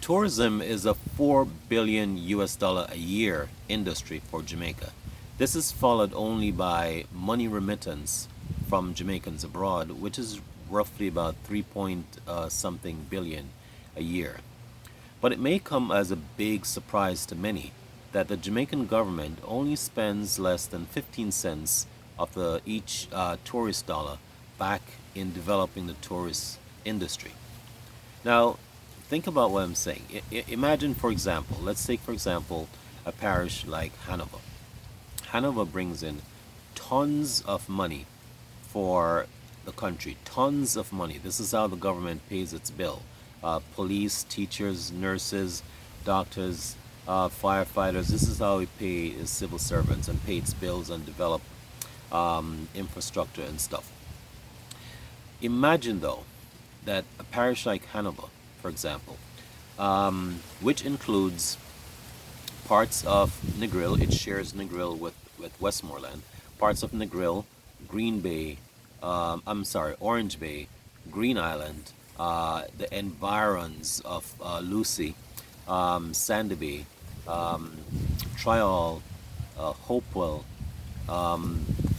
Tourism is a 4 billion US dollar a year industry for Jamaica. This is followed only by money remittance from Jamaicans abroad, which is roughly about 3 point something billion a year. But it may come as a big surprise to many that the Jamaican government only spends less than 15 cents of each tourist dollar back in developing the tourist industry. Now, think about what I'm saying. Imagine, for example, let's take, for example, a parish like Hanover. Hanover brings in tons of money for the country, tons of money. This is how the government pays its bill. Police, teachers, nurses, doctors, firefighters. This is how we pay its civil servants and pay its bills and develop infrastructure and stuff. Imagine, though, that a parish like Hanover, for example, which includes parts of Negril, it shares Negril with Westmoreland, parts of Negril, Green Bay, Orange Bay, Green Island, the environs of Lucy, Sandy Bay, Trial, Hopewell,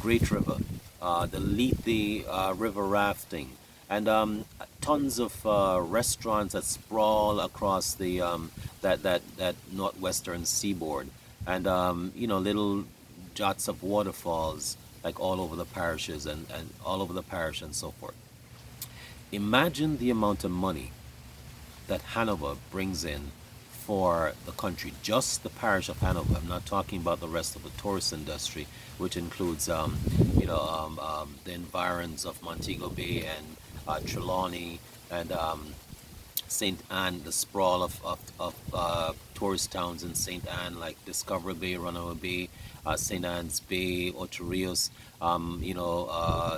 Great River, the Lethe River rafting, and tons of restaurants that sprawl across the that northwestern seaboard, and little jots of waterfalls like all over the parishes and all over the parish and so forth. Imagine the amount of money that Hanover brings in for the country, just the parish of Hanover. I'm not talking about the rest of the tourist industry, which includes, the environs of Montego Bay and Trelawney and St. Anne, the sprawl of tourist towns in St. Anne, like Discovery Bay, Runaway Bay, St. Anne's Bay, Ocho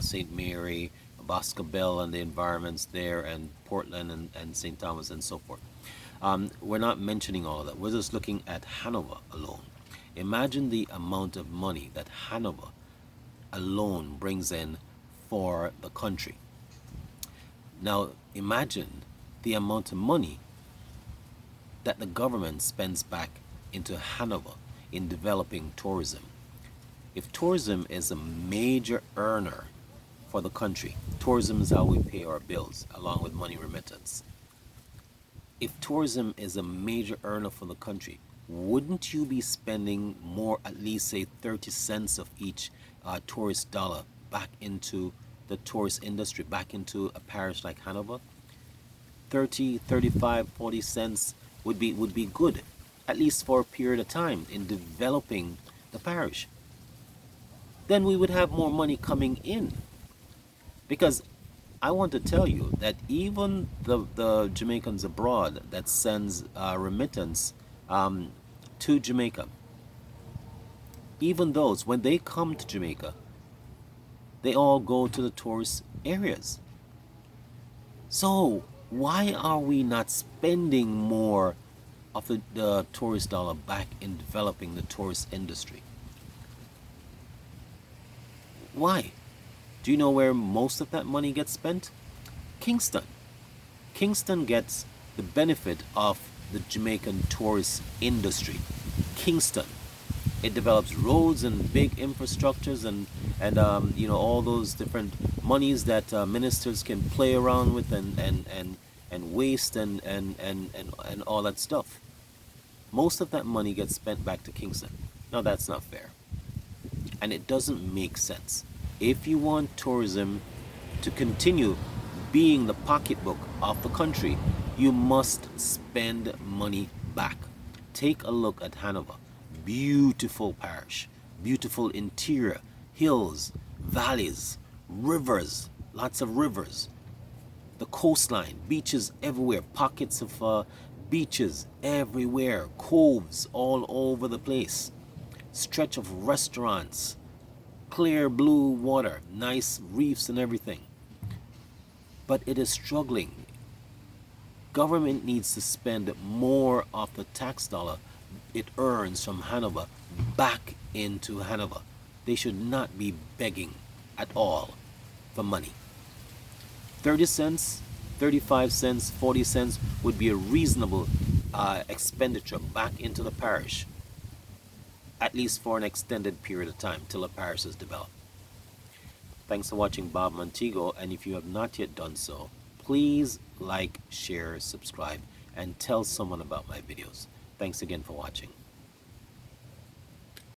St. Mary, Boscobel and the environments there, and Portland and St. Thomas and so forth. We're not mentioning all of that. We're just looking at Hanover alone. Imagine the amount of money that Hanover alone brings in for the country. Now, imagine the amount of money that the government spends back into Hanover in developing tourism. If tourism is a major earner for the country, tourism is how we pay our bills, along with money remittance. If tourism is a major earner for the country, wouldn't you be spending more, at least say 30 cents of each tourist dollar back into the tourist industry, back into a parish like Hanover? 30, 35, 40 cents would be good, at least for a period of time in developing the parish. Then we would have more money coming in. Because I want to tell you that even the Jamaicans abroad that sends remittance to Jamaica, even those, when they come to Jamaica, they all go to the tourist areas. So why are we not spending more of the tourist dollar back in developing the tourist industry? Why? Do you know where most of that money gets spent? Kingston. Kingston gets the benefit of the Jamaican tourist industry. Kingston. It develops roads and big infrastructures and all those different monies that ministers can play around with and waste and all that stuff. Most of that money gets spent back to Kingston. Now that's not fair. And it doesn't make sense. If you want tourism to continue being the pocketbook of the country, you must spend money back. Take a look at Hanover. Beautiful parish, beautiful interior, hills, valleys, rivers, lots of rivers, the coastline, beaches everywhere, pockets of beaches everywhere, coves all over the place, stretch of restaurants, clear blue water, nice reefs and everything. But it is struggling. Government needs to spend more of the tax dollar it earns from Hanover back into Hanover. They should not be begging at all for money. 30 cents, 35 cents, 40 cents would be a reasonable expenditure back into the parish, at least for an extended period of time till the parish is developed. Thanks for watching Bob Montego, and if you have not yet done so, please like, share, subscribe, and tell someone about my videos. Thanks again for watching.